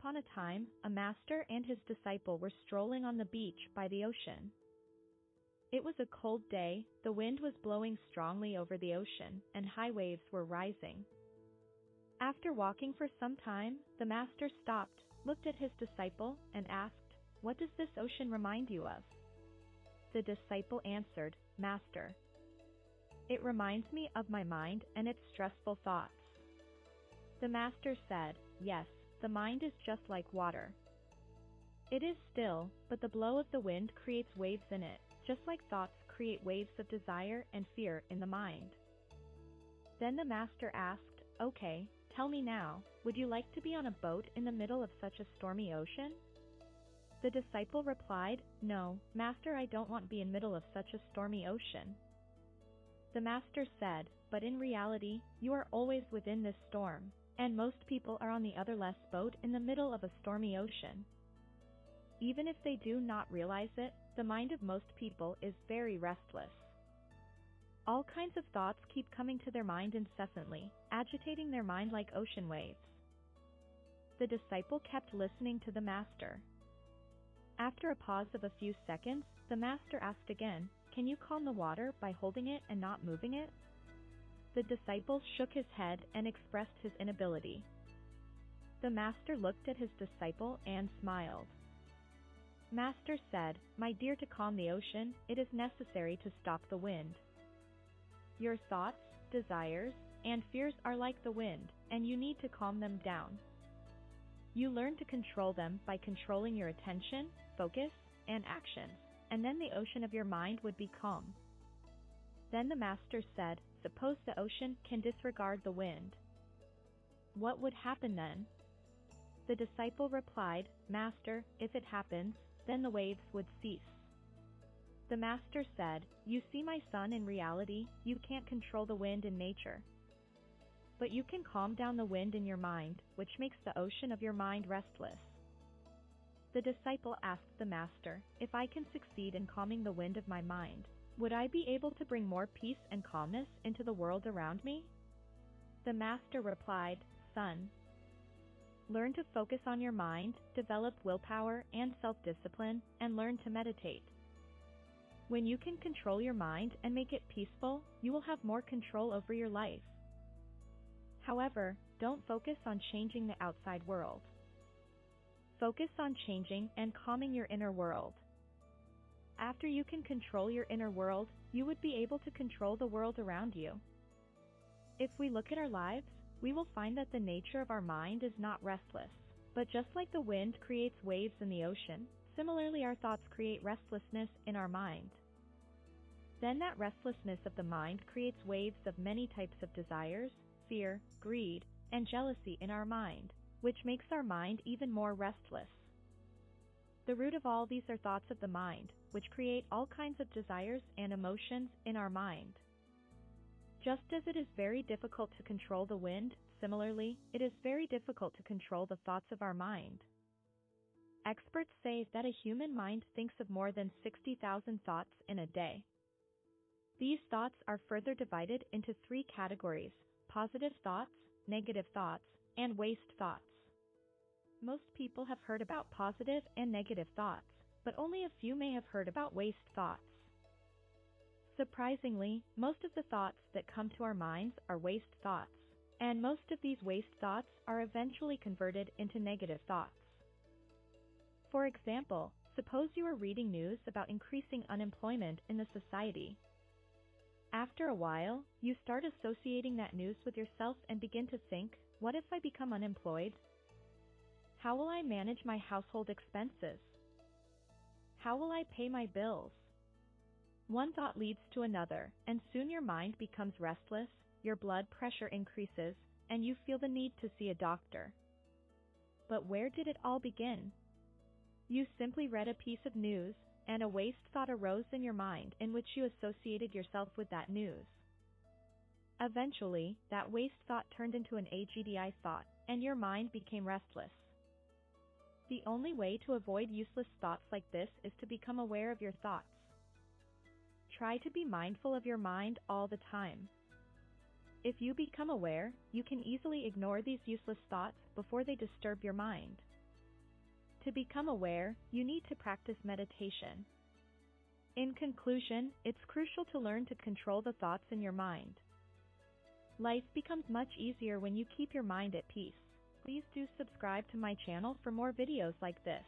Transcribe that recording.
upon a time, a master and his disciple were strolling on the beach by the ocean. It was a cold day, the wind was blowing strongly over the ocean, and high waves were rising. After walking for some time, the master stopped, looked at his disciple, and asked, "What does this ocean remind you of?" The disciple answered, "Master, it reminds me of my mind and its stressful thoughts." The master said, "Yes, the mind is just like water. It is still, but the blow of the wind creates waves in it, just like thoughts create waves of desire and fear in the mind." Then the master asked, "Okay, tell me now, would you like to be on a boat in the middle of such a stormy ocean?" The disciple replied, "No, master, I don't want to be in the middle of such a stormy ocean." The master said, "But in reality, you are always within this storm, and most people are on the other less boat in the middle of a stormy ocean. Even if they do not realize it, the mind of most people is very restless. All kinds of thoughts keep coming to their mind incessantly, agitating their mind like ocean waves." The disciple kept listening to the master. After a pause of a few seconds, the master asked again, "Can you calm the water by holding it and not moving it?" The disciple shook his head and expressed his inability. The master looked at his disciple and smiled. Master said, "My dear, to calm the ocean, it is necessary to stop the wind. Your thoughts, desires, and fears are like the wind, and you need to calm them down. You learn to control them by controlling your attention, focus, and actions, and then the ocean of your mind would be calm." Then the master said, "Suppose the ocean can disregard the wind. What would happen then?" The disciple replied, "Master, if it happens, then the waves would cease." The master said, "You see, my son, in reality, you can't control the wind in nature. But you can calm down the wind in your mind, which makes the ocean of your mind restless." The disciple asked the master, "If I can succeed in calming the wind of my mind, would I be able to bring more peace and calmness into the world around me?" The master replied, "Son, learn to focus on your mind, develop willpower and self-discipline, and learn to meditate. When you can control your mind and make it peaceful, you will have more control over your life. However, don't focus on changing the outside world. Focus on changing and calming your inner world. After you can control your inner world, you would be able to control the world around you." If we look at our lives, we will find that the nature of our mind is not restless. But just like the wind creates waves in the ocean, similarly our thoughts create restlessness in our mind. Then that restlessness of the mind creates waves of many types of desires, fear, greed, and jealousy in our mind, which makes our mind even more restless. The root of all these are thoughts of the mind, which create all kinds of desires and emotions in our mind. Just as it is very difficult to control the wind, similarly, it is very difficult to control the thoughts of our mind. Experts say that a human mind thinks of more than 60,000 thoughts in a day. These thoughts are further divided into 3 categories: positive thoughts, negative thoughts, and waste thoughts. Most people have heard about positive and negative thoughts, but only a few may have heard about waste thoughts. Surprisingly, most of the thoughts that come to our minds are waste thoughts, and most of these waste thoughts are eventually converted into negative thoughts. For example, suppose you are reading news about increasing unemployment in the society. After a while, you start associating that news with yourself and begin to think, "What if I become unemployed? How will I manage my household expenses? How will I pay my bills?" One thought leads to another, and soon your mind becomes restless, your blood pressure increases, and you feel the need to see a doctor. But where did it all begin? You simply read a piece of news, and a waste thought arose in your mind in which you associated yourself with that news. Eventually, that waste thought turned into an AGDI thought, and your mind became restless. The only way to avoid useless thoughts like this is to become aware of your thoughts. Try to be mindful of your mind all the time. If you become aware, you can easily ignore these useless thoughts before they disturb your mind. To become aware, you need to practice meditation. In conclusion, it's crucial to learn to control the thoughts in your mind. Life becomes much easier when you keep your mind at peace. Please do subscribe to my channel for more videos like this.